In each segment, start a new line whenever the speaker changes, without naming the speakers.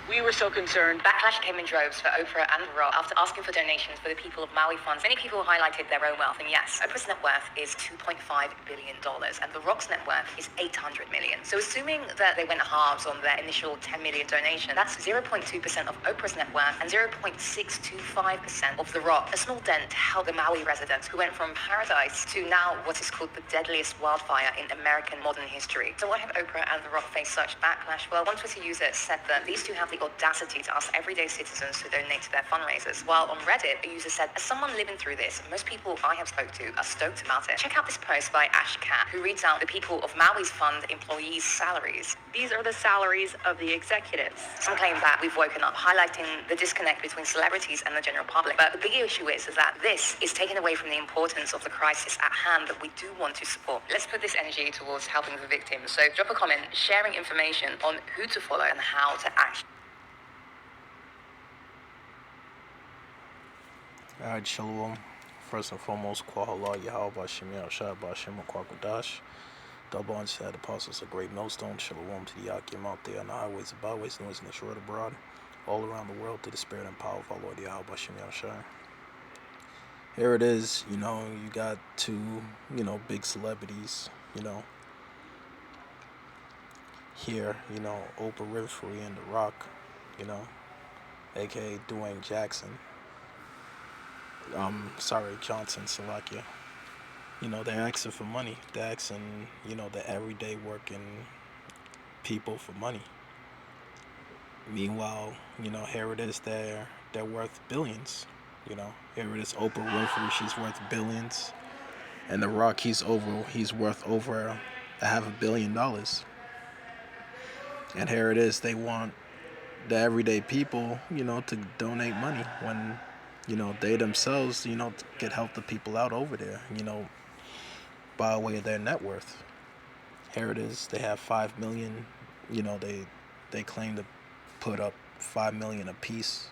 We were so concerned.
Backlash came in droves for Oprah and The Rock after asking for donations for the people of Maui funds. Many people highlighted their own wealth, and yes, Oprah's net worth is $2.5 billion, and The Rock's net worth is $800 million. So assuming that they went halves on their initial $10 million donation, that's 0.2% of Oprah's net worth and 0.625% of The Rock. A small dent to help the Maui residents who went from paradise to now what is called the deadliest wildfire in American modern history. So why have Oprah and The Rock faced such backlash? Well, one Twitter user said that these two have the audacity to ask everyday citizens to donate to their fundraisers. While on Reddit, a user said, as someone living through this, most people I have spoke to are stoked about it. Check out this post by Ash Cat, who reads out the people of Maui's fund employees' salaries.
These are the salaries of the executives.
Some claim that we've woken up, highlighting the disconnect between celebrities and the general public. But the bigger issue is that this is taken away from the importance of the crisis at hand that we do want to support. Let's put this energy towards helping the victims. So drop a comment sharing information on who to follow and how to act.
Alright, Shalom. First and foremost, Kwahala Yahweh Shemir Shah Bashim Kwakwadash. Double unsaid apostles, a great millstone. Shalom to the Yakim out there on the highways and byways, noise in the short abroad, all around the world, to the spirit and power of our Lord Yahweh Shemir Shah. Here it is, you got two, big celebrities, here, Oprah Winfrey and The Rock, aka Dwayne Jackson. Johnson, Salakia. They're asking for money. They're asking, the everyday working people for money. Meanwhile, here it is, they're worth billions. Here it is, Oprah Winfrey, she's worth billions. And The Rock, he's worth over $500 million. And here it is, they want the everyday people, to donate money when they themselves, could help the people out over there, by way of their net worth. Here it is, they have 5 million, they claim to put up 5 million apiece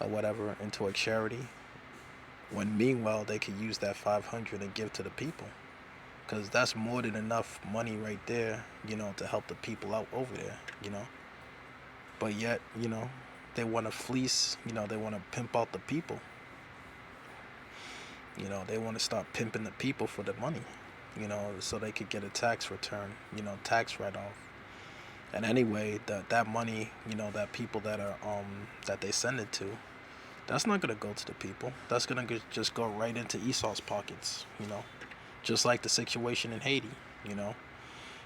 or whatever into a charity, when meanwhile they could use that 500 and give to the people, because that's more than enough money right there, to help the people out over there, but yet, they want to fleece, they want to pimp out the people. They want to start pimping the people for the money, so they could get a tax return, tax write-off. And anyway, that money, that people that are, that they send it to, that's not going to go to the people. That's going to just go right into Esau's pockets, just like the situation in Haiti,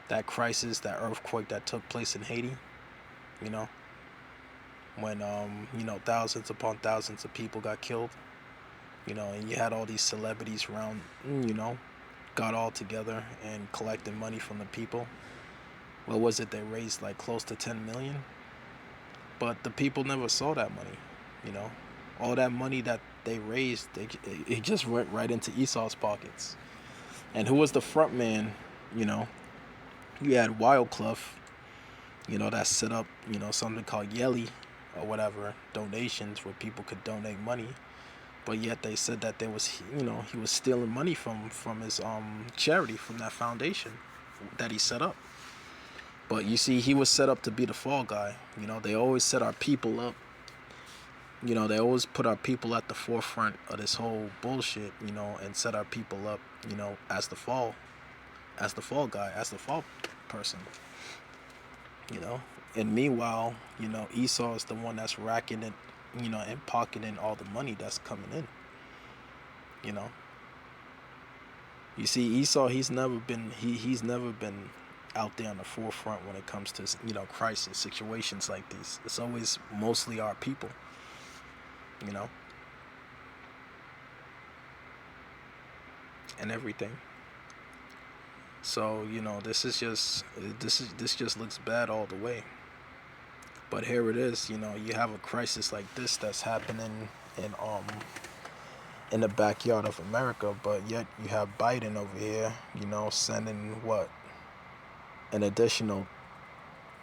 that crisis, that earthquake that took place in Haiti, when thousands upon thousands of people got killed, and you had all these celebrities around, got all together and collected money from the people. What was it? They raised like close to 10 million, but the people never saw that money. All that money that they raised, it just went right into Esau's pockets. And who was the front man? You had Wildcluff, that set up, something called Yelly or whatever, donations where people could donate money. But yet they said that there was, he was stealing money from his charity, from that foundation that he set up. But you see, he was set up to be the fall guy. They always set our people up. They always put our people at the forefront of this whole bullshit, and set our people up, as the fall guy, as the fall person. And meanwhile, Esau is the one that's racking it, and pocketing all the money that's coming in. You see, Esau, he's never been out there on the forefront when it comes to, crisis situations like these. It's always mostly our people, and everything. So, this just looks bad all the way. But here it is, you have a crisis like this that's happening in the backyard of America, but yet you have Biden over here, sending an additional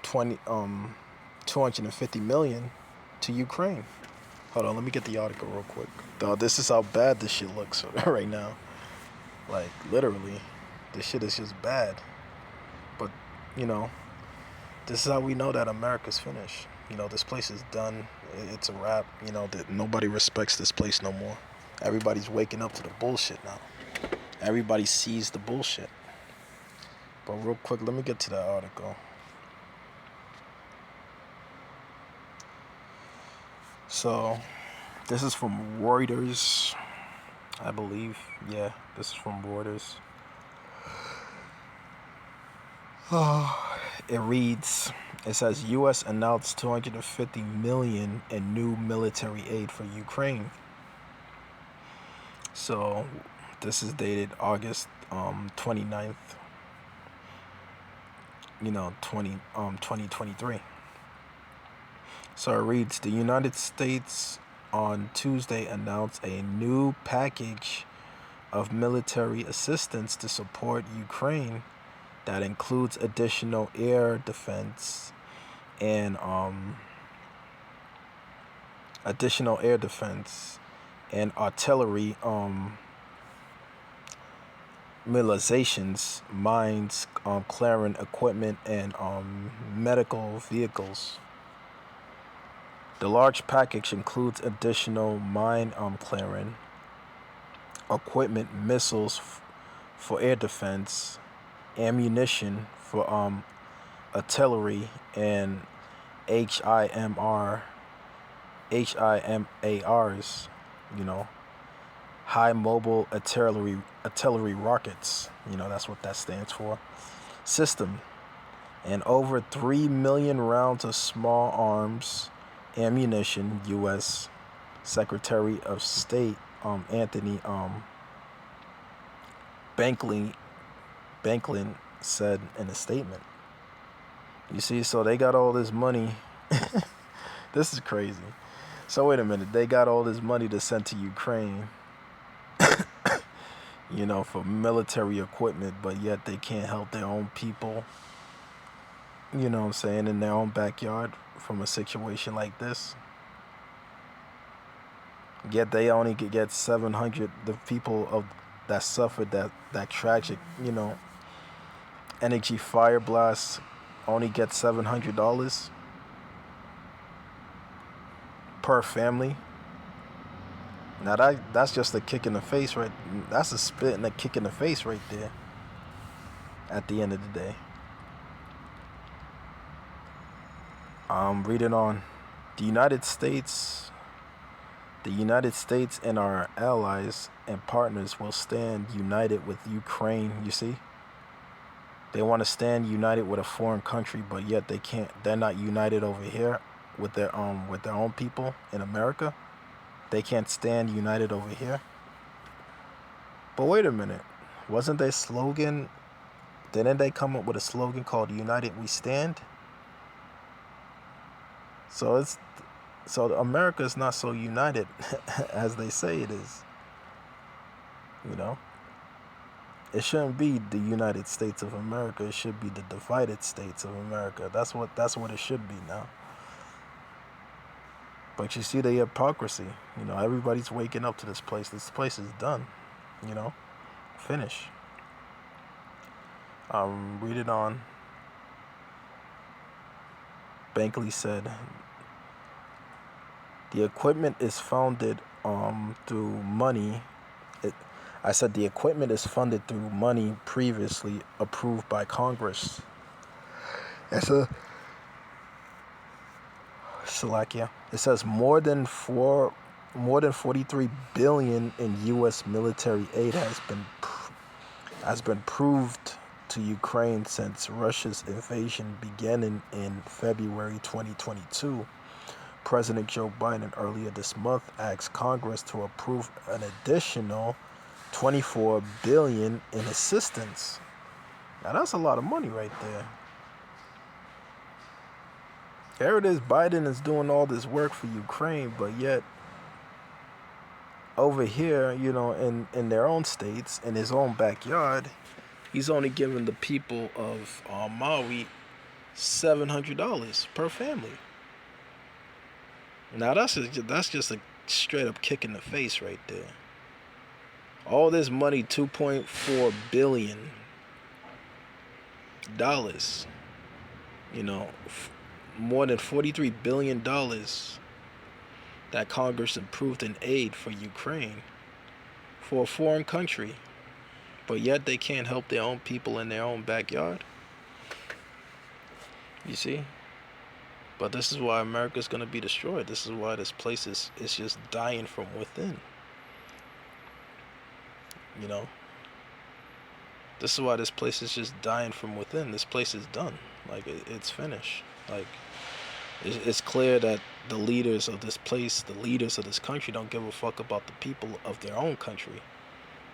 250 million to Ukraine. Hold on, let me get the article real quick. This is how bad this shit looks right now. Like, literally, this shit is just bad. But, this is how we know that America's finished. This place is done. It's a wrap. That nobody respects this place no more. Everybody's waking up to the bullshit now. Everybody sees the bullshit. But real quick, let me get to that article. So, this is from Reuters, I believe. Yeah, this is from Reuters. It reads, it says, U.S. announced $250 million in new military aid for Ukraine. So, this is dated August 29th, 2023. So it reads, the United States on Tuesday announced a new package of military assistance to support Ukraine that includes additional air defense and artillery mobilizations, mines, clearing equipment, and medical vehicles. The large package includes additional mine clearing equipment, missiles for air defense, ammunition for artillery, and HIMARs, high mobile artillery rockets, that's what that stands for, system, and over 3 million rounds of small arms ammunition. U.S. Secretary of State Anthony Blinken said in a statement. You see, so they got all this money. This is crazy. So wait a minute, they got all this money to send to Ukraine, for military equipment, but yet they can't help their own people, in their own backyard from a situation like this. Yet they only could get 700, the people that suffered that tragic, energy fire blast only get $700 per family. Now that's just a kick in the face, right? That's a spit and a kick in the face right there. At the end of the day, reading on, the United States and our allies and partners will stand united with Ukraine. You see, they want to stand united with a foreign country, but yet they can't. They're not united over here with their own people in America. They can't stand united over here. But wait a minute, wasn't their slogan? Didn't they come up with a slogan called "United We Stand"? So America is not so united as they say it is. It shouldn't be the United States of America. It should be the divided states of America. That's what it should be now. But you see the hypocrisy. Everybody's waking up to this place. This place is done. Finish. Read it on. Bankley said, the equipment is funded through money. I said the equipment is funded through money previously approved by Congress. Slovakia. It says more than 43 billion in U.S. military aid has been proved to Ukraine since Russia's invasion began in February 2022. President Joe Biden earlier this month asked Congress to approve an additional $24 billion in assistance. Now that's a lot of money right there. There it is, Biden is doing all this work for Ukraine, but yet over here, in their own states, in his own backyard, he's only giving the people of Maui $700 per family. Now that's just a straight up kick in the face right there. All this money, $2.4 billion, more than $43 billion that Congress approved in aid for Ukraine, for a foreign country, but yet they can't help their own people in their own backyard. You see? But this is why America's going to be destroyed. This is why this place is just dying from within. You know? This is why this place is just dying from within. This place is done. Like, it's finished. Like, it's clear that the leaders of this place, the leaders of this country, don't give a fuck about the people of their own country.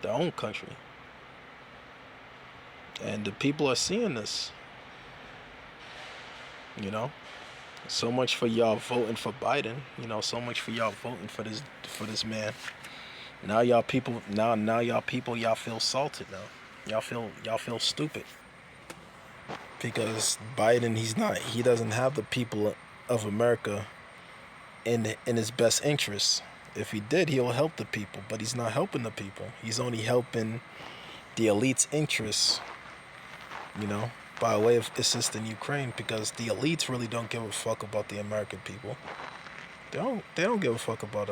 Their own country. And the people are seeing this. You know? So much for y'all voting for Biden. You know, so much for y'all voting for this man. Now y'all people y'all feel salted now. Y'all feel stupid. Because Biden, he doesn't have the people of America in his best interests. If he did, he'll help the people, but he's not helping the people. He's only helping the elite's interests, you know, by way of assisting Ukraine, because the elites really don't give a fuck about the American people. They don't give a fuck about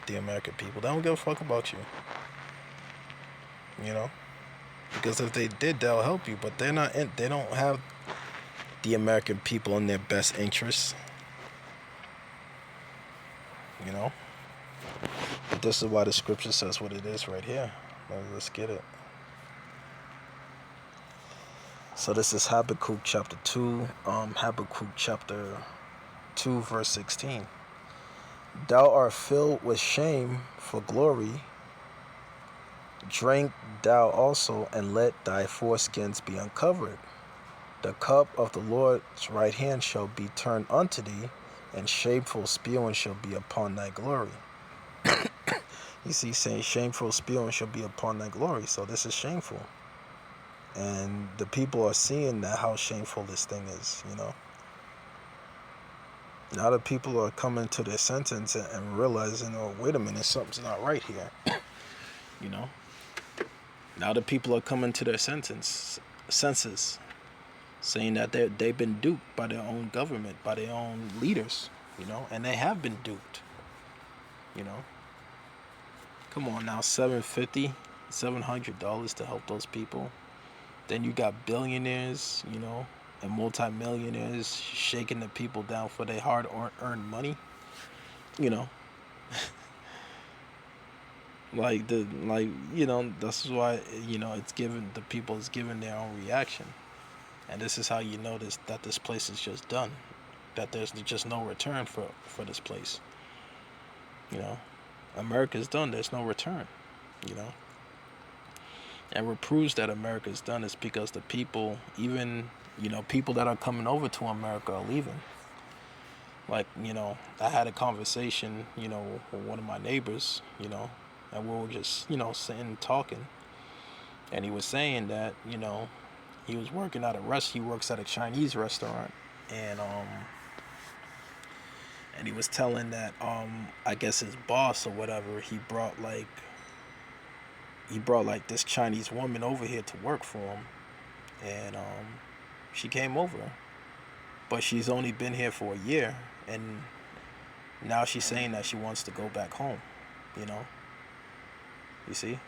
the American people. They don't give a fuck about you. You know? Because if they did, they'll help you, but they don't have the American people in their best interests. You know? But this is why the scripture says what it is right here. Let's get it. So this is Habakkuk chapter 2, Habakkuk chapter 2, verse 16. Thou art filled with shame for glory. Drink thou also, and let thy foreskins be uncovered. The cup of the Lord's right hand shall be turned unto thee, and shameful spewing shall be upon thy glory. You see, saying shameful spewing shall be upon thy glory. So this is shameful. And the people are seeing that, how shameful this thing is, you know. Now the people are coming to their sentence and realizing, oh, wait a minute, something's not right here. You know. Now the people are coming to their senses, saying that they've been duped by their own government, by their own leaders, you know, and they have been duped, you know. Come on now, $700 to help those people. Then you got billionaires, you know, and multimillionaires shaking the people down for their hard-earned money, you know. You know, that's why, you know, the people is giving their own reaction. And this is how you notice that this place is just done. That there's just no return for this place. You know, America's done. There's no return, you know. And what proves that America's done is because the people, even, you know, people that are coming over to America are leaving. Like, you know, I had a conversation, you know, with one of my neighbors, you know, and we were just, you know, sitting and talking. And he was saying that, you know, he was working at he works at a Chinese restaurant. And he was telling that, I guess his boss or whatever, he brought like this Chinese woman over here to work for him. And she came over. But she's only been here for a year. And now she's saying that she wants to go back home, you know. You see?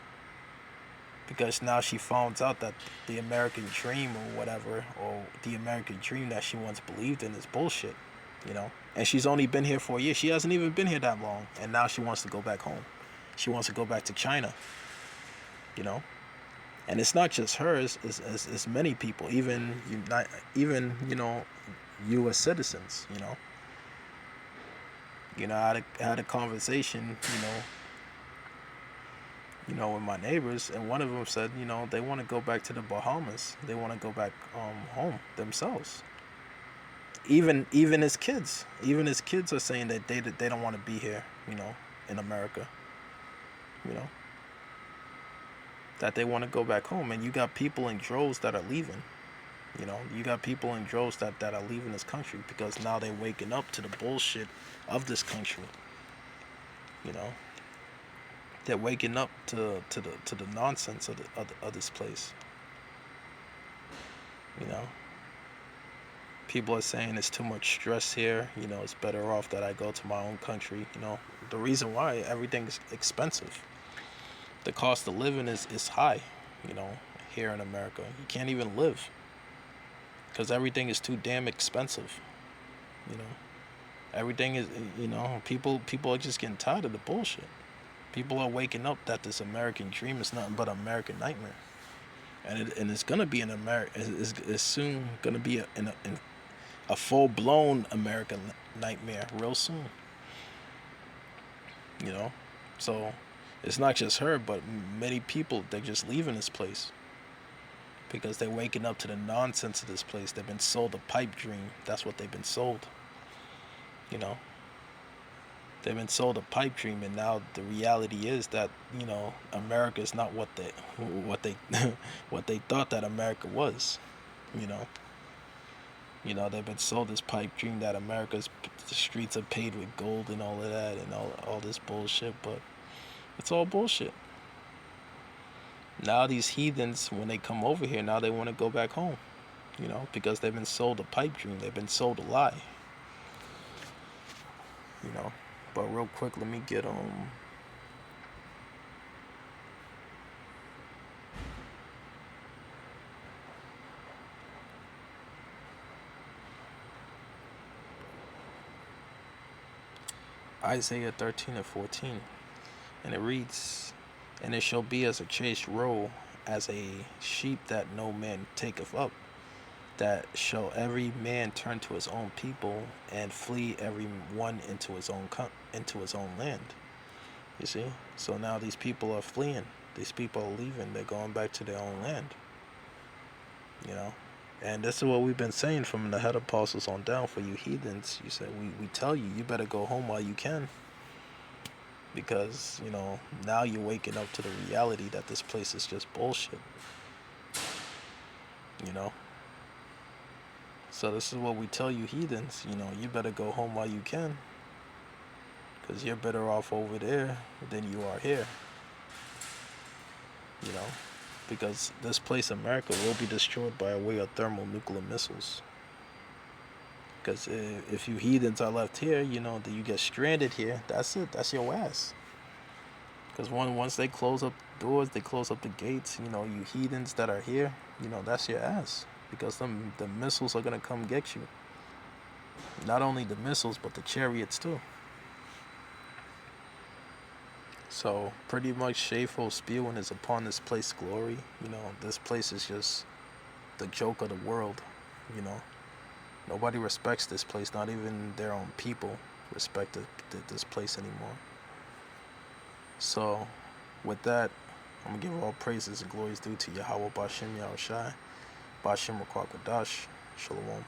Because now she finds out that the American dream or whatever, or the American dream that she once believed in is bullshit, you know. And she's only been here for a year. She hasn't even been here that long. And now she wants to go back home. She wants to go back to China, you know. And it's not just her, it's many people, even you know, U.S. citizens, you know. You know, I had a conversation, you know, with my neighbors, and one of them said, you know, they want to go back to the Bahamas. They want to go back home themselves. Even his kids are saying that they don't want to be here, you know, in America, you know, that they want to go back home. And you got people in droves that are leaving, you know. You got people in droves that are leaving this country because now they're waking up to the bullshit of this country, you know. They're waking up to the nonsense of this place, you know. People are saying it's too much stress here. It's better off that I go to my own country. The reason why everything's expensive. The cost of living is high, you know, here in America. You can't even live because everything is too damn expensive. You know, everything is, people are just getting tired of the bullshit. People are waking up that this American dream is nothing but an American nightmare, and it's gonna be an America. It's soon gonna be a full blown American nightmare real soon. You know, so it's not just her, but many people. They're just leaving this place because they're waking up to the nonsense of this place. They've been sold a pipe dream. That's what they've been sold. You know, they've been sold a pipe dream, and now the reality is that America is not what they what they thought that America was. You know, they've been sold this pipe dream that the streets are paved with gold and all of that and all this bullshit, but it's all bullshit. Now these heathens, when they come over here, now they want to go back home, because they've been sold a pipe dream. They've been sold a lie. But real quick, let me get Isaiah 13:14, and it reads, "And it shall be as a chaste roe, as a sheep that no man taketh up, that shall every man turn to his own people, and flee every one into his own land." You see? So now these people are fleeing. These people are leaving. They're going back to their own land. And this is what we've been saying from the head apostles on down. For you heathens, you said we tell you better go home while you can, because now you're waking up to the reality that this place is just bullshit. So this is what we tell you heathens. You better go home while you can, because you're better off over there than you are here. Because this place, America, will be destroyed by way of thermonuclear missiles. Because if you heathens are left here, then you get stranded here. That's it. That's your ass. Because once they close up the doors, they close up the gates. You heathens that are here, that's your ass. Because the missiles are gonna come get you. Not only the missiles, but the chariots too. So pretty much Shameful spewing is upon this place glory. This place is just the joke of the world. Nobody respects this place. Not even their own people respect this place anymore. So with that, I'm gonna give all praises and glories due to Yahweh Bashem Yahushai, Bashem Rakwakadash, Shalom.